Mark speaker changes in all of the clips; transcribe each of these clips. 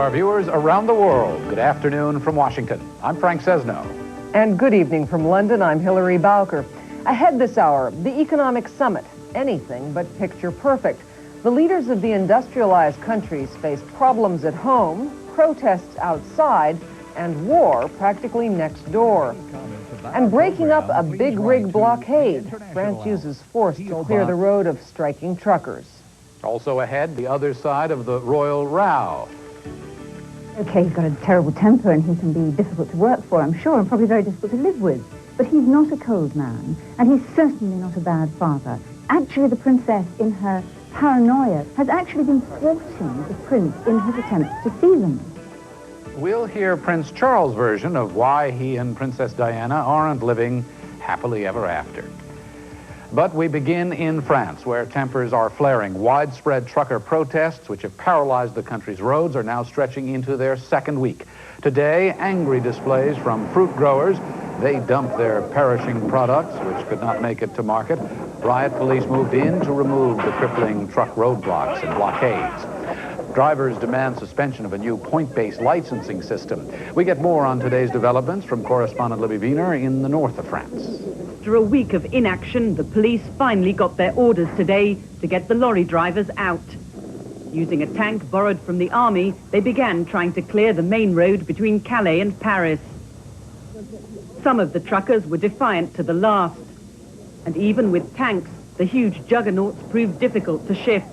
Speaker 1: our viewers around the world, good afternoon from Washington. I'm Frank Sesno.
Speaker 2: And good evening from London, I'm Hilary Bowker. Ahead this hour, the economic summit. Anything but picture perfect. The leaders of the industrialized countries face problems at home, protests outside, and war practically next door. And breaking up a big rig blockade, France uses force to clear the road of striking truckers.
Speaker 1: Also ahead, the other side of the royal row.
Speaker 3: Okay, he's got a terrible temper and he can be difficult to work for, I'm sure, and probably very difficult to live with. But he's not a cold man, and he's certainly not a bad father. Actually, the princess, in her paranoia, has actually been thwarting the prince in his attempts to see them.
Speaker 1: We'll hear Prince Charles' version of why he and Princess Diana aren't living happily ever after. But we begin in France, where tempers are flaring. Widespread trucker protests, which have paralyzed the country's roads, are now stretching into their second week. Today, angry displays from fruit growers. They dumped their perishing products, which could not make it to market. Riot police moved in to remove the crippling truck roadblocks and blockades. Drivers demand suspension of a new point-based licensing system. We get more on today's developments from correspondent Libby Wiener in the north of France.
Speaker 4: After a week of inaction, the police finally got their orders today to get the lorry drivers out. Using a tank borrowed from the army, they began trying to clear the main road between Calais and Paris. Some of the truckers were defiant to the last. And even with tanks, the huge juggernauts proved difficult to shift.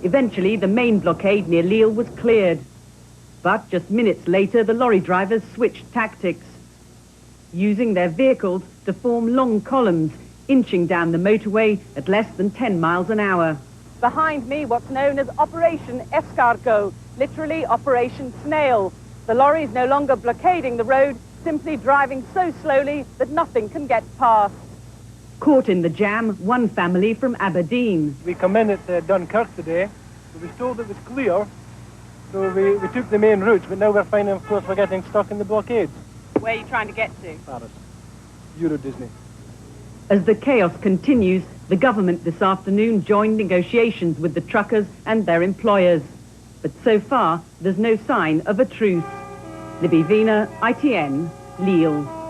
Speaker 4: Eventually, the main blockade near Lille was cleared. But just minutes later, the lorry drivers switched tactics, using their vehicles to form long columns, inching down the motorway at less than 10 miles an hour.
Speaker 5: Behind me, what's known as Operation Escargot, literally Operation Snail. The lorries no longer blockading the road, simply driving so slowly that nothing can get past.
Speaker 4: Caught in the jam, one family from Aberdeen.
Speaker 6: We come in at Dunkirk today. We were told it was clear, so we took the main routes, but now we're finding, of course, we're getting stuck in the blockades.
Speaker 5: Where are you trying to get to?
Speaker 6: Paris. Euro Disney.
Speaker 4: As the chaos continues, the government this afternoon joined negotiations with the truckers and their employers. But so far, there's no sign of a truce. Libby Wiener, ITN, Lille.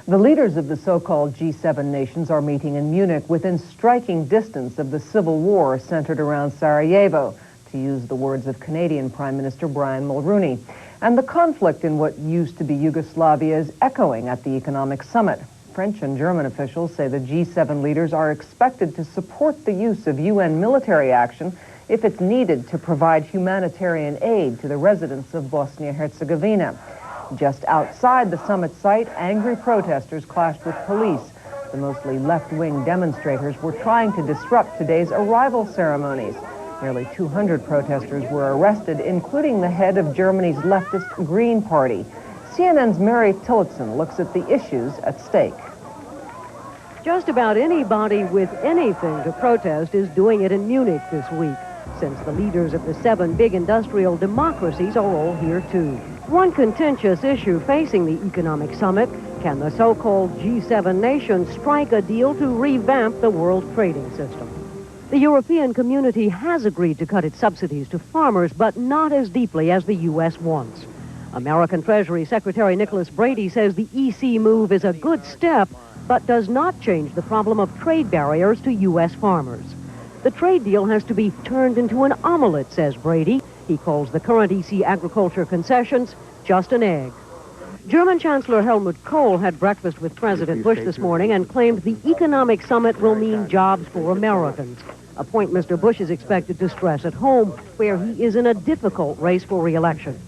Speaker 2: The leaders of the so-called G7 nations are meeting in Munich within striking distance of the civil war centered around Sarajevo, to use the words of Canadian Prime Minister Brian Mulroney. And the conflict in what used to be Yugoslavia is echoing at the economic summit. French and German officials say the G7 leaders are expected to support the use of UN military action if it's needed to provide humanitarian aid to the residents of Bosnia-Herzegovina. Just outside the summit site, angry protesters clashed with police. The mostly left-wing demonstrators were trying to disrupt today's arrival ceremonies. Nearly 200 protesters were arrested, including the head of Germany's leftist Green Party. CNN's Mary Tillotson looks at the issues at stake.
Speaker 7: Just about anybody with anything to protest is doing it in Munich this week, since the leaders of the 7 big industrial democracies are all here too. One contentious issue facing the economic summit: can the so-called G7 nations strike a deal to revamp the world trading system? The European community has agreed to cut its subsidies to farmers, but not as deeply as the U.S. wants. American Treasury Secretary Nicholas Brady says the EC move is a good step, but does not change the problem of trade barriers to U.S. farmers. The trade deal has to be turned into an omelet, says Brady. He calls the current EC agriculture concessions just an egg. German Chancellor Helmut Kohl had breakfast with President Bush this morning and claimed the economic summit will mean jobs for Americans, a point Mr. Bush is expected to stress at home, where he is in a difficult race for re-election.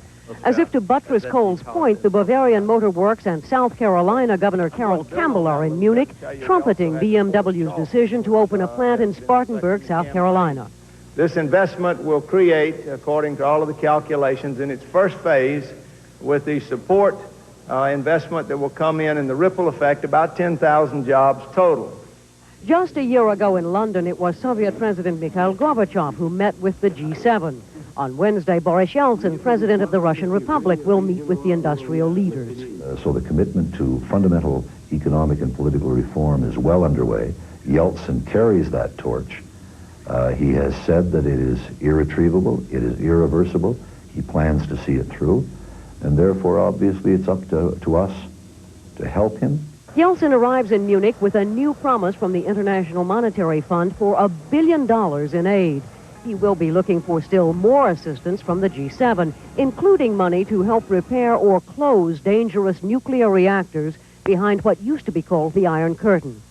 Speaker 7: As if to buttress Kohl's point, the Bavarian Motor Works and South Carolina Governor Carol Campbell are in Munich, trumpeting BMW's decision to open a plant in Spartanburg, South Carolina.
Speaker 8: This investment will create, according to all of the calculations, in its first phase, with the support investment that will come in and the ripple effect, about 10,000 jobs total.
Speaker 7: Just a year ago in London, it was Soviet President Mikhail Gorbachev who met with the G7. On Wednesday, Boris Yeltsin, president of the Russian Republic, will meet with the industrial leaders.
Speaker 9: So the commitment to fundamental economic and political reform is well underway. Yeltsin carries that torch. He has said that it is irretrievable, it is irreversible. He plans to see it through, and therefore, obviously, it's up to us to help him.
Speaker 7: Yeltsin arrives in Munich with a new promise from the International Monetary Fund for $1 billion in aid. He will be looking for still more assistance from the G7, including money to help repair or close dangerous nuclear reactors behind what used to be called the Iron Curtain.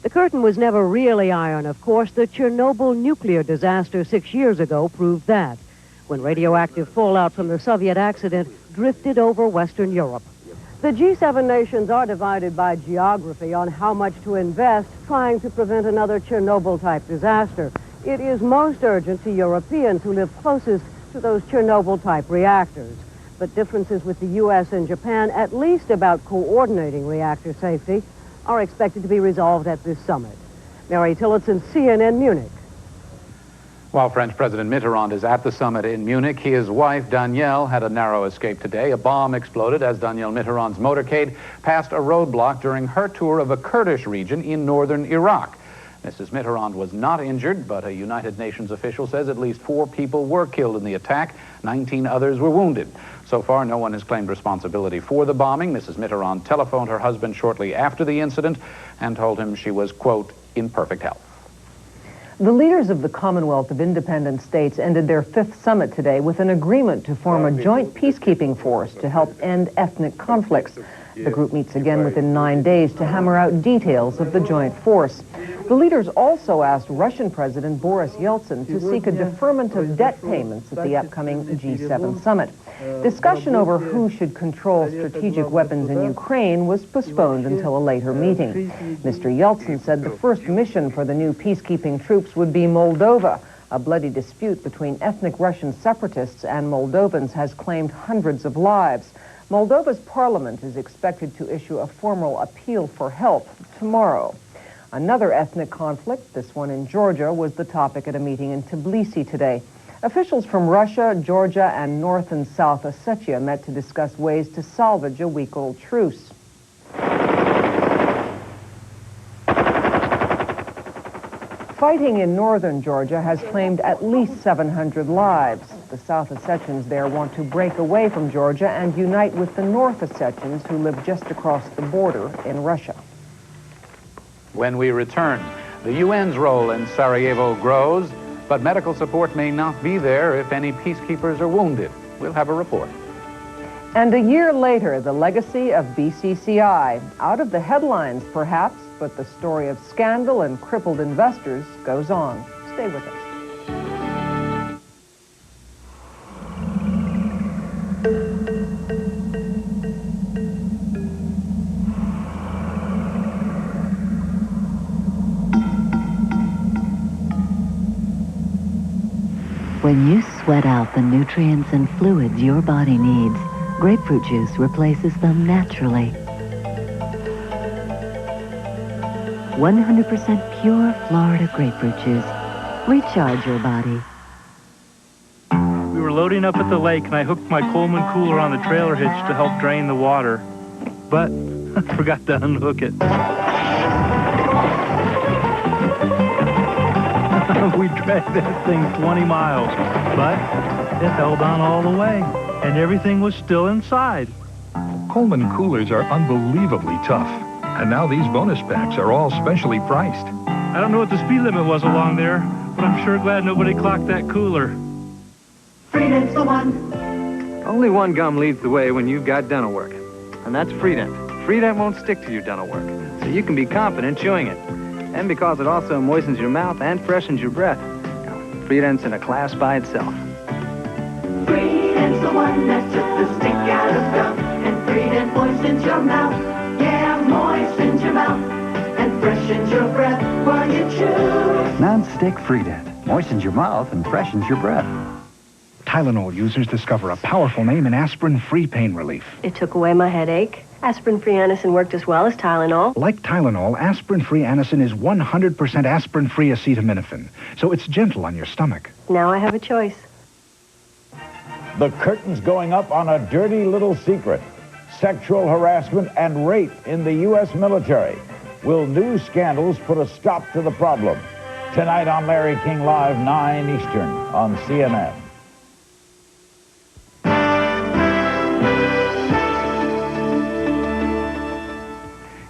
Speaker 7: The curtain was never really iron, of course. The Chernobyl nuclear disaster 6 years ago proved that, when radioactive fallout from the Soviet accident drifted over Western Europe. The G7 nations are divided by geography on how much to invest trying to prevent another Chernobyl-type disaster. It is most urgent to Europeans who live closest to those Chernobyl-type reactors. But differences with the U.S. and Japan, at least about coordinating reactor safety, are expected to be resolved at this summit. Mary Tillotson, CNN, Munich.
Speaker 1: While French President Mitterrand is at the summit in Munich, his wife, Danielle, had a narrow escape today. A bomb exploded as Danielle Mitterrand's motorcade passed a roadblock during her tour of a Kurdish region in northern Iraq. Mrs. Mitterrand was not injured, but a United Nations official says at least 4 people were killed in the attack. 19 others were wounded. So far, no one has claimed responsibility for the bombing. Mrs. Mitterrand telephoned her husband shortly after the incident and told him she was, quote, in perfect health.
Speaker 2: The leaders of the Commonwealth of Independent States ended their 5th summit today with an agreement to form a joint peacekeeping force to help end ethnic conflicts. The group meets again within 9 days to hammer out details of the joint force. The leaders also asked Russian President Boris Yeltsin to seek a deferment of debt payments at the upcoming G7 summit. Discussion over who should control strategic weapons in Ukraine was postponed until a later meeting. Mr. Yeltsin said the first mission for the new peacekeeping troops would be Moldova. A bloody dispute between ethnic Russian separatists and Moldovans has claimed hundreds of lives. Moldova's parliament is expected to issue a formal appeal for help tomorrow. Another ethnic conflict, this one in Georgia, was the topic at a meeting in Tbilisi today. Officials from Russia, Georgia, and North and South Ossetia met to discuss ways to salvage a week-old truce. Fighting in northern Georgia has claimed at least 700 lives. The South Ossetians there want to break away from Georgia and unite with the North Ossetians who live just across the border in Russia.
Speaker 1: When we return, the UN's role in Sarajevo grows, but medical support may not be there if any peacekeepers are wounded. We'll have a report.
Speaker 2: And a year later, the legacy of BCCI. Out of the headlines, perhaps, but the story of scandal and crippled investors goes on. Stay with us.
Speaker 10: When you sweat out the nutrients and fluids your body needs, grapefruit juice replaces them naturally. 100% pure Florida grapefruit juice. Recharge your body.
Speaker 6: We were loading up at the lake, and I hooked my Coleman cooler on the trailer hitch to help drain the water. But I forgot to unhook it. We dragged that thing 20 miles, but it held on all the way, and everything was still inside.
Speaker 11: Coleman coolers are unbelievably tough, and now these bonus packs are all specially priced.
Speaker 6: I don't know what the speed limit was along there, but I'm sure glad nobody clocked that cooler.
Speaker 12: Freedent's the one. Only one gum leads the way when you've got dental work, and that's Freedent. Freedent won't stick to your dental work, so you can be confident chewing it. And because it also moistens your mouth and freshens your breath. Freedent's in a class by itself.
Speaker 13: Freedent's the one that took the stick out of gum, and Freedent moistens your mouth. Yeah, moistens your mouth and freshens your breath while you chew.
Speaker 14: Non-stick Freedent moistens your mouth and freshens your breath.
Speaker 15: Tylenol users discover a powerful name in aspirin-free pain relief.
Speaker 16: It took away my headache. Aspirin-free Anacin worked as well as Tylenol.
Speaker 15: Like Tylenol, aspirin-free Anacin is 100% aspirin-free acetaminophen, so it's gentle on your stomach.
Speaker 16: Now I have a choice.
Speaker 17: The curtain's going up on a dirty little secret. Sexual harassment and rape in the U.S. military. Will new scandals put a stop to the problem? Tonight on Larry King Live, 9 Eastern on CNN.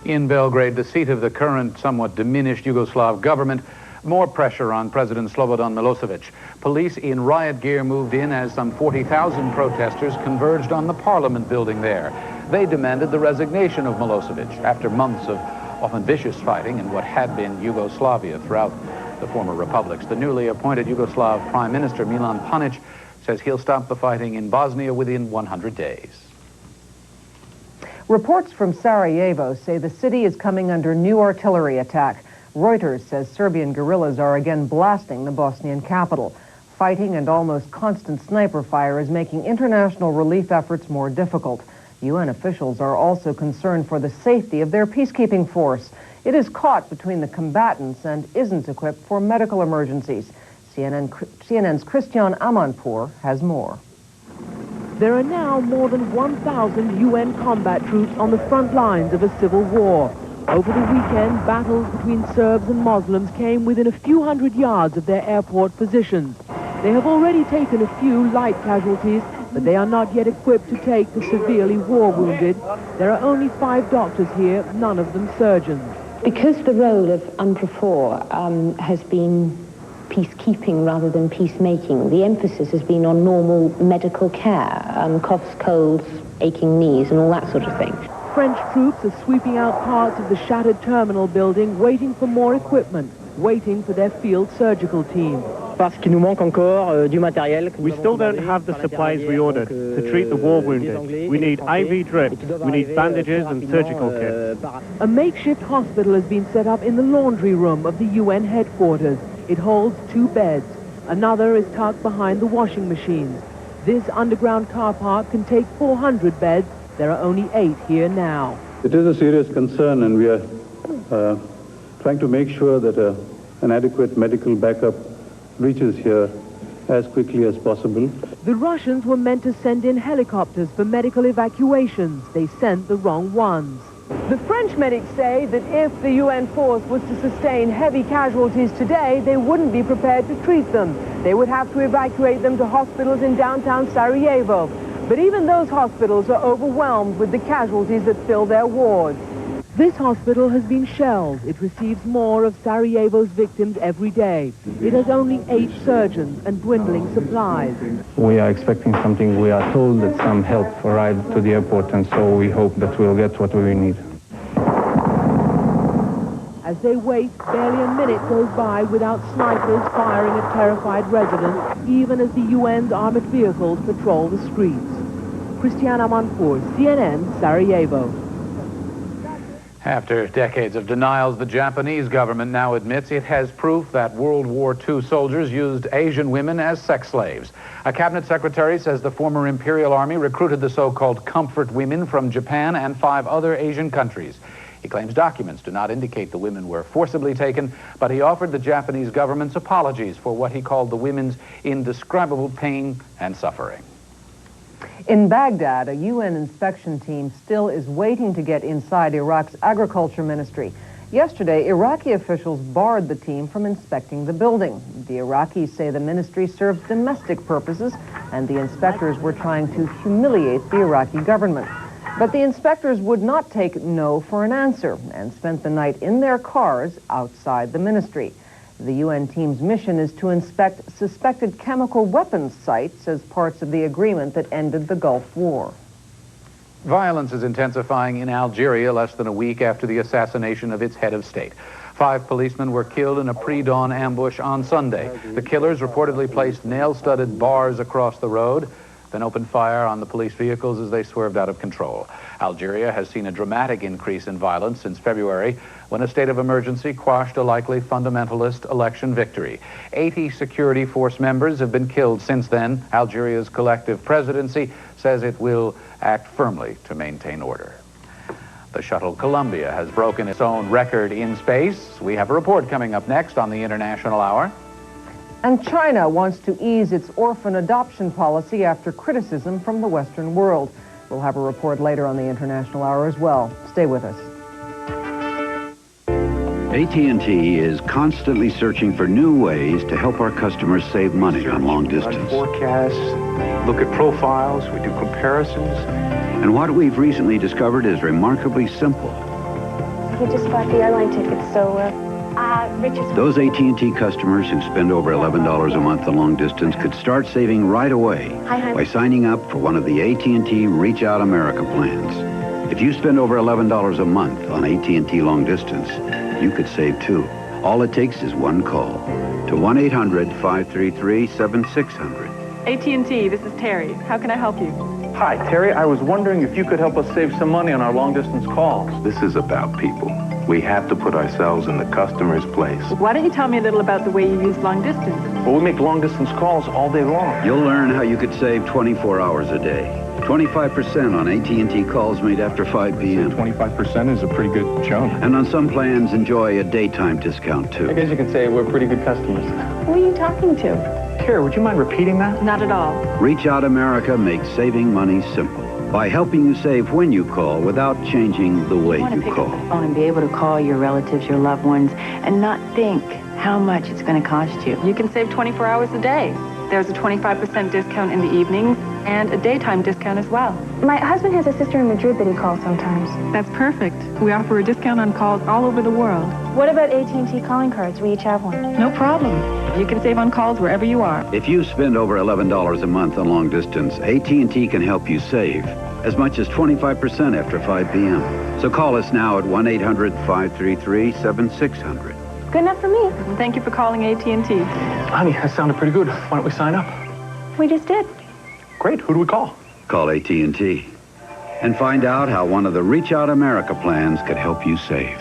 Speaker 1: In Belgrade, the seat of the current, somewhat diminished Yugoslav government, more pressure on President Slobodan Milosevic. Police in riot gear moved in as some 40,000 protesters converged on the parliament building there. They demanded the resignation of Milosevic after months of often vicious fighting in what had been Yugoslavia throughout the former republics. The newly appointed Yugoslav Prime Minister Milan Panic says he'll stop the fighting in Bosnia within 100 days.
Speaker 2: Reports from Sarajevo say the city is coming under new artillery attack. Reuters says Serbian guerrillas are again blasting the Bosnian capital. Fighting and almost constant sniper fire is making international relief efforts more difficult. UN officials are also concerned for the safety of their peacekeeping force. It is caught between the combatants and isn't equipped for medical emergencies. CNN's Christian Amanpour has more.
Speaker 18: There are now more than 1,000 UN combat troops on the front lines of a civil war. Over the weekend, battles between Serbs and Muslims came within a few hundred yards of their airport positions. They have already taken a few light casualties, but they are not yet equipped to take the severely war-wounded. There are only 5 doctors here, none of them surgeons.
Speaker 19: Because the role of UNPROFOR has been peacekeeping rather than peacemaking, the emphasis has been on normal medical care, coughs, colds, aching knees, and all that sort of thing.
Speaker 18: French troops are sweeping out parts of the shattered terminal building, waiting for more equipment, waiting for their field surgical team.
Speaker 20: We still don't have the supplies we ordered to treat the war wounded. We need IV drips, we need bandages and surgical kits.
Speaker 18: A makeshift hospital has been set up in the laundry room of the UN headquarters. It holds 2 beds. Another is tucked behind the washing machines. This underground car park can take 400 beds. There are only 8 here now.
Speaker 21: It is a serious concern, and we are trying to make sure that an adequate medical backup reaches here as quickly as possible.
Speaker 18: The Russians were meant to send in helicopters for medical evacuations. They sent the wrong ones. The French medics say that if the UN force was to sustain heavy casualties today, they wouldn't be prepared to treat them. They would have to evacuate them to hospitals in downtown Sarajevo. But even those hospitals are overwhelmed with the casualties that fill their wards. This hospital has been shelled. It receives more of Sarajevo's victims every day. It has only 8 surgeons and dwindling supplies.
Speaker 22: We are expecting something. We are told that some help arrived to the airport, and so we hope that we'll get what we need.
Speaker 18: As they wait, barely a minute goes by without snipers firing at terrified residents, even as the UN's armored vehicles patrol the streets. Christiana Manpour, CNN, Sarajevo.
Speaker 1: After decades of denials, the Japanese government now admits it has proof that World War II soldiers used Asian women as sex slaves. A cabinet secretary says the former Imperial Army recruited the so-called comfort women from Japan and 5 other Asian countries. He claims documents do not indicate the women were forcibly taken, but he offered the Japanese government's apologies for what he called the women's indescribable pain and suffering.
Speaker 2: In Baghdad, a UN inspection team still is waiting to get inside Iraq's agriculture ministry. Yesterday, Iraqi officials barred the team from inspecting the building. The Iraqis say the ministry serves domestic purposes, and the inspectors were trying to humiliate the Iraqi government. But the inspectors would not take no for an answer and spent the night in their cars outside the ministry. The UN team's mission is to inspect suspected chemical weapons sites as parts of the agreement that ended the Gulf War.
Speaker 1: Violence is intensifying in Algeria less than a week after the assassination of its head of state. 5 policemen were killed in a pre-dawn ambush on Sunday. The killers reportedly placed nail-studded bars across the road, then opened fire on the police vehicles as they swerved out of control. Algeria has seen a dramatic increase in violence since February, when a state of emergency quashed a likely fundamentalist election victory. 80 security force members have been killed since then. Algeria's collective presidency says it will act firmly to maintain order. The Shuttle Columbia has broken its own record in space. We have a report coming up next on the International Hour.
Speaker 2: And China wants to ease its orphan adoption policy after criticism from the Western world. We'll have a report later on the International Hour as well. Stay with us.
Speaker 3: AT&T is constantly searching for new ways to help our customers save money on long distance.
Speaker 5: Forecasts, look at profiles, we do comparisons.
Speaker 3: And what we've recently discovered is remarkably simple.
Speaker 16: He just bought the airline tickets, so, Richard's...
Speaker 3: Those AT&T customers who spend over $11 a month on long distance could start saving right away by signing up for one of the AT&T Reach Out America plans. If you spend over $11 a month on AT&T long distance, you could save too. All it takes is one call to 1-800-533-7600.
Speaker 23: AT&T, this is Terry. How can I help you?
Speaker 5: Hi, Terry. I was wondering if you could help us save some money on our long-distance calls.
Speaker 24: This is about people. We have to put ourselves in the customer's place.
Speaker 23: Why don't you tell me a little about the way you use long distance?
Speaker 5: Well, we make long-distance calls all day long.
Speaker 3: You'll learn how you could save 24 hours a day. 25% on AT&T calls made after 5 p.m.
Speaker 21: 25% is a pretty good chunk.
Speaker 3: And on some plans, enjoy a daytime discount, too.
Speaker 5: I guess you can say we're pretty good customers.
Speaker 16: Who are you talking to?
Speaker 5: Terry, would you mind repeating that?
Speaker 23: Not at all.
Speaker 3: Reach Out America makes saving money simple by helping you save when you call without changing the way you call.
Speaker 25: Phone and be able to call your relatives, your loved ones, and not think how much it's going to cost you.
Speaker 23: You can save 24 hours a day. There's a 25% discount in the evenings and a daytime discount as well.
Speaker 16: My husband has a sister in Madrid that he calls sometimes.
Speaker 23: That's perfect. We offer a discount on calls all over the world.
Speaker 16: What about AT&T calling cards? We each have one.
Speaker 23: No problem. You can save on calls wherever you are.
Speaker 3: If you spend over $11 a month on long distance, AT&T can help you save as much as 25% after 5 p.m. So call us now at 1-800-533-7600.
Speaker 16: Good enough for me.
Speaker 23: Thank you for calling AT&T.
Speaker 5: Honey, that sounded pretty good. Why don't we sign up?
Speaker 16: We just did.
Speaker 5: Great. Who do we call?
Speaker 3: Call AT&T and find out how one of the Reach Out America plans could help you save.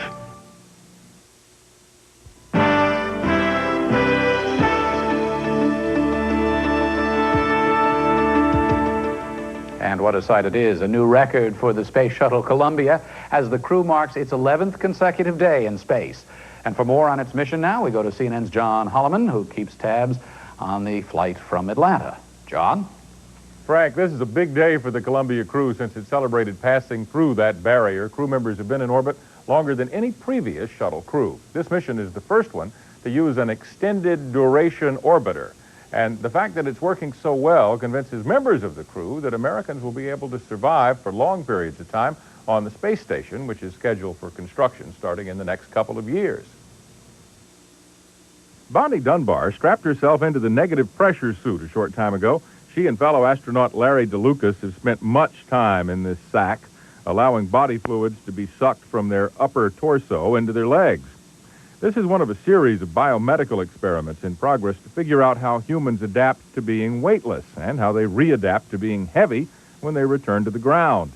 Speaker 1: And what a sight it is, a new record for the Space Shuttle Columbia as the crew marks its 11th consecutive day in space. And for more on its mission now, we go to CNN's John Holloman, who keeps tabs on the flight from Atlanta. John?
Speaker 26: Frank, this is a big day for the Columbia crew since it celebrated passing through that barrier. Crew members have been in orbit longer than any previous shuttle crew. This mission is the first one to use an extended duration orbiter. And the fact that it's working so well convinces members of the crew that Americans will be able to survive for long periods of time on the space station, which is scheduled for construction starting in the next couple of years. Bonnie Dunbar strapped herself into the negative pressure suit a short time ago. She and fellow astronaut Larry DeLucas have spent much time in this sack, allowing body fluids to be sucked from their upper torso into their legs. This is one of a series of biomedical experiments in progress to figure out how humans adapt to being weightless and how they readapt to being heavy when they return to the ground.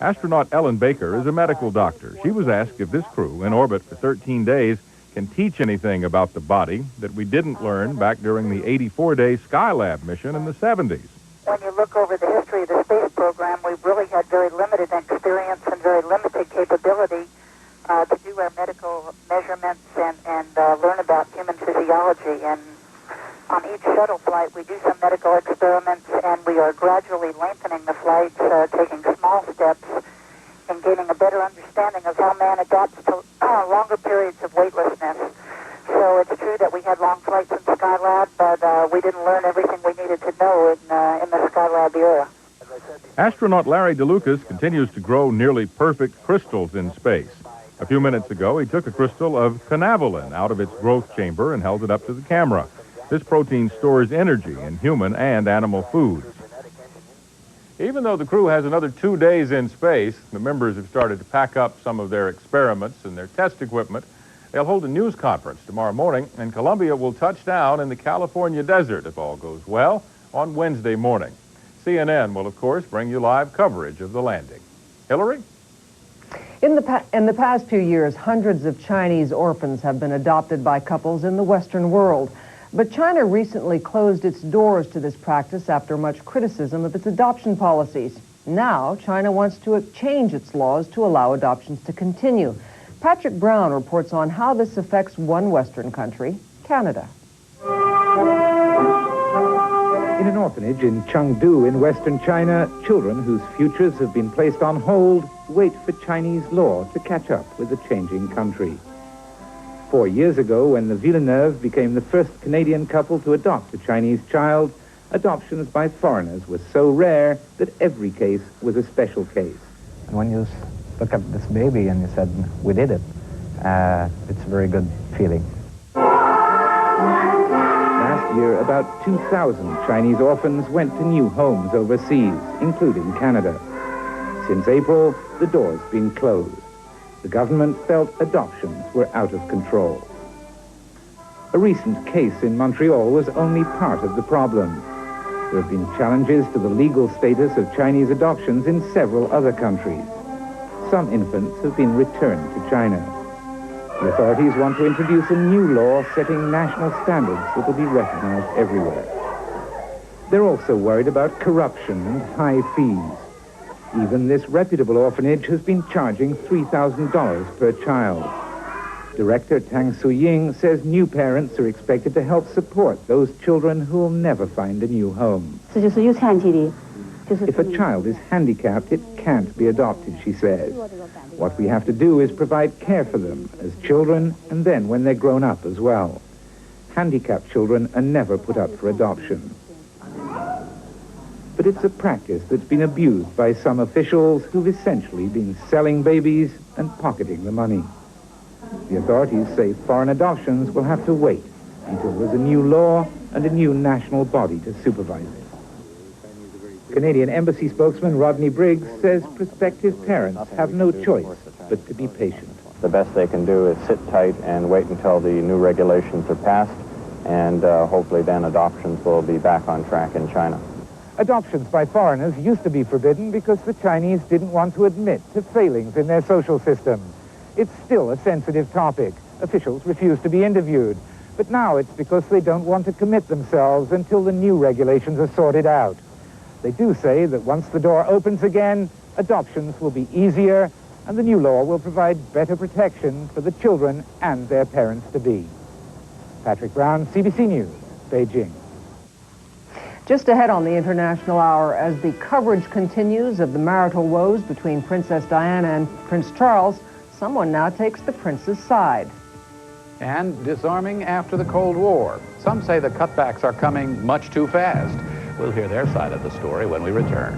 Speaker 26: Astronaut Ellen Baker is a medical doctor. She was asked if this crew, in orbit for 13 days, can teach anything about the body that we didn't learn back during the 84-day Skylab mission in the 70s.
Speaker 27: When you look over the history of the space program, we've really had very limited experience and very limited capability to do our medical measurements and learn about human physiology. And on each shuttle flight, we do some medical experiments, and we are gradually lengthening the flights, taking small steps and gaining a better understanding of how man adapts to longer periods of weightlessness. So it's true that we had long flights in Skylab, but we didn't learn everything we needed to know in the Skylab era.
Speaker 26: Astronaut Larry DeLucas continues to grow nearly perfect crystals in space. A few minutes ago, he took a crystal of canaverin out of its growth chamber and held it up to the camera. This protein stores energy in human and animal foods. Even though the crew has another 2 days in space, the members have started to pack up some of their experiments and their test equipment. They'll hold a news conference tomorrow morning, and Columbia will touch down in the California desert, if all goes well, on Wednesday morning. CNN will, of course, bring you live coverage of the landing. Hilary?
Speaker 2: In the past few years, hundreds of Chinese orphans have been adopted by couples in the Western world. But China recently closed its doors to this practice after much criticism of its adoption policies. Now, China wants to change its laws to allow adoptions to continue. Patrick Brown reports on how this affects one Western country, Canada.
Speaker 28: In an orphanage in Chengdu in Western China, children whose futures have been placed on hold wait for Chinese law to catch up with the changing country. 4 years ago, when the Villeneuve became the first Canadian couple to adopt a Chinese child, adoptions by foreigners were so rare that every case was a special case.
Speaker 22: And when you look at this baby and you said, we did it, it's a very good feeling.
Speaker 28: Last year, about 2,000 Chinese orphans went to new homes overseas, including Canada. Since April, the door's been closed. The government felt adoptions were out of control. A recent case in Montreal was only part of the problem. There have been challenges to the legal status of Chinese adoptions in several other countries. Some infants have been returned to China. The authorities want to introduce a new law setting national standards that will be recognized everywhere. They're also worried about corruption and high fees. Even this reputable orphanage has been charging $3,000 per child. Director Tang Su-Ying says new parents are expected to help support those children who will never find a new home. If a child is handicapped, it can't be adopted, she says. What we have to do is provide care for them as children and then when they're grown up as well. Handicapped children are never put up for adoption. But it's a practice that's been abused by some officials who've essentially been selling babies and pocketing the money. The authorities say foreign adoptions will have to wait until there's a new law and a new national body to supervise it. Canadian Embassy spokesman Rodney Briggs says prospective parents have no choice but to be patient.
Speaker 4: The best they can do is sit tight and wait until the new regulations are passed, and hopefully then adoptions will be back on track in China.
Speaker 28: Adoptions by foreigners used to be forbidden because the Chinese didn't want to admit to failings in their social system. It's still a sensitive topic. Officials refuse to be interviewed. But now it's because they don't want to commit themselves until the new regulations are sorted out. They do say that once the door opens again, adoptions will be easier and the new law will provide better protection for the children and their parents-to-be. Patrick Brown, CBC News, Beijing.
Speaker 2: Just ahead on the International Hour, as the coverage continues of the marital woes between Princess Diana and Prince Charles, someone now takes the prince's side.
Speaker 1: And disarming after the Cold War. Some say the cutbacks are coming much too fast. We'll hear their side of the story when we return.